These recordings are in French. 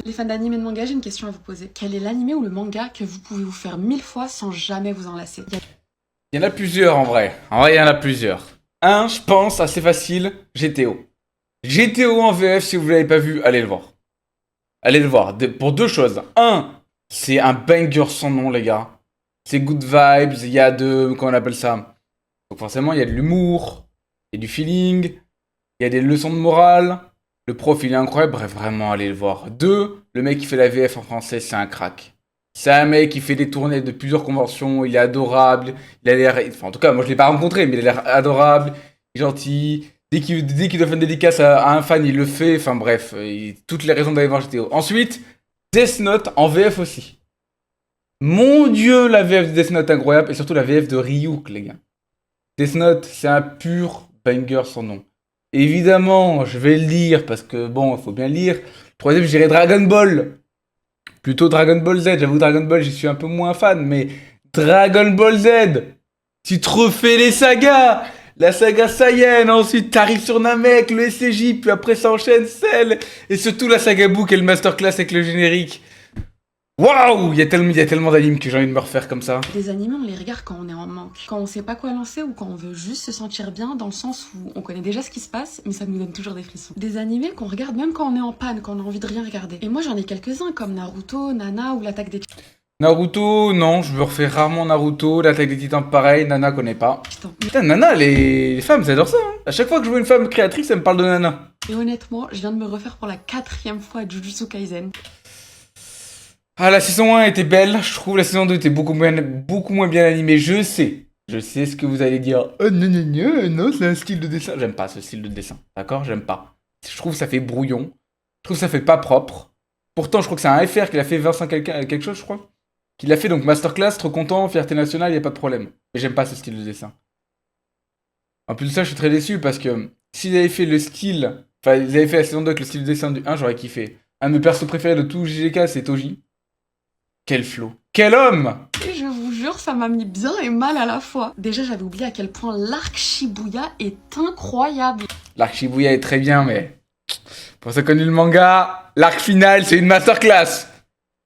Les fans d'anime et de manga, j'ai une question à vous poser. Quel est l'anime ou le manga que vous pouvez vous faire 1000 fois sans jamais vous en lasser? Il y en a plusieurs en vrai. En vrai, il y en a plusieurs. Un, je pense, assez facile, GTO. GTO en VF, si vous ne l'avez pas vu, allez le voir. Allez le voir. Pour deux choses. Un, c'est un banger sans nom, les gars. C'est good vibes, il y a comment on appelle ça? Donc forcément, il y a de l'humour, il y a du feeling, il y a des leçons de morale. Le prof, il est incroyable. Bref, vraiment, allez le voir. Deux, le mec qui fait la VF en français, c'est un crack. C'est un mec qui fait des tournées de plusieurs conventions, il est adorable, il a l'air... Enfin, en tout cas, moi je l'ai pas rencontré, mais il a l'air adorable, gentil. Dès qu'il doit faire une dédicace à un fan, il le fait. Enfin bref, toutes les raisons d'aller voir GTO. Ensuite, Death Note en VF aussi. Mon dieu, la VF de Death Note incroyable, et surtout la VF de Ryuk, les gars. Death Note, c'est un pur banger sans nom. Évidemment, je vais le lire, parce que bon, il faut bien lire. Troisième, je dirais Dragon Ball. Plutôt Dragon Ball Z, j'avoue Dragon Ball j'y suis un peu moins fan, mais Dragon Ball Z, tu te refais les sagas, la saga Saiyan, ensuite t'arrives sur Namek, le SCJ, puis après ça enchaîne Cell, et surtout la saga Book et le masterclass avec le générique. Waouh, il y a tellement d'animes que j'ai envie de me refaire comme ça. Les animés, on les regarde quand on est en manque, quand on sait pas quoi lancer ou quand on veut juste se sentir bien, dans le sens où on connaît déjà ce qui se passe, mais ça nous donne toujours des frissons. Des animés qu'on regarde même quand on est en panne, quand on a envie de rien regarder. Et moi j'en ai quelques-uns comme Naruto, Nana ou l'Attaque des Naruto, non, je me refais rarement Naruto, l'attaque des titans pareil, Nana connaît pas. Titans. Putain, Nana, les femmes, elles adorent ça, hein. À chaque fois que je vois une femme créatrice, elle me parle de Nana. Et honnêtement, je viens de me refaire pour la 4e fois Jujutsu Kaisen. Ah, la saison 1 était belle, je trouve la saison 2 était beaucoup moins bien animée, je sais ce que vous allez dire. Oh non, non, non, non, c'est un style de dessin. J'aime pas ce style de dessin, d'accord? J'aime pas. Je trouve que ça fait brouillon, je trouve que ça fait pas propre. Pourtant, je crois que c'est un FR qu'il a fait Vincent quelque chose, je crois. Qu'il a fait donc Masterclass, trop content, fierté nationale, y a pas de problème. Mais j'aime pas ce style de dessin. En plus de ça, je suis très déçu parce que s'ils avaient fait le style, enfin, ils avaient fait la saison 2 avec le style de dessin du 1, j'aurais kiffé. Un de mes persos préférés de tout JGK, c'est Toji. Quel flow. Quel homme! Et je vous jure, ça m'a mis bien et mal à la fois. Déjà, j'avais oublié à quel point l'arc Shibuya est incroyable. L'arc Shibuya est très bien, mais... Pour ceux qui connaissent le manga, l'arc final, c'est une masterclass!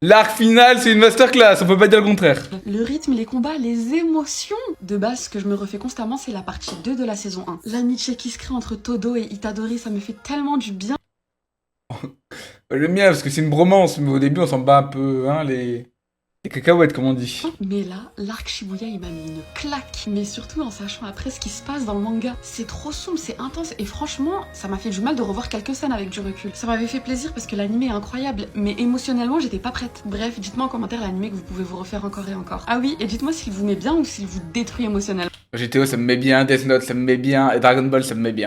L'arc final, c'est une masterclass, on peut pas dire le contraire. Le rythme, les combats, les émotions. De base, ce que je me refais constamment, c'est la partie 2 de la saison 1. L'amitié qui se crée entre Todo et Itadori, ça me fait tellement du bien. J'aime bien parce que c'est une bromance, mais au début on s'en bat un peu, hein, les cacahuètes comme on dit. Mais là, l'arc Shibuya, il m'a mis une claque. Mais surtout en sachant après ce qui se passe dans le manga. C'est trop sombre, c'est intense. Et franchement, ça m'a fait du mal de revoir quelques scènes avec du recul. Ça m'avait fait plaisir parce que l'anime est incroyable. Mais émotionnellement, j'étais pas prête. Bref, dites-moi en commentaire l'anime que vous pouvez vous refaire encore et encore. Ah oui, et dites-moi s'il vous met bien ou s'il vous détruit émotionnellement. GTO ça me met bien, Death Note ça me met bien, et Dragon Ball ça me met bien.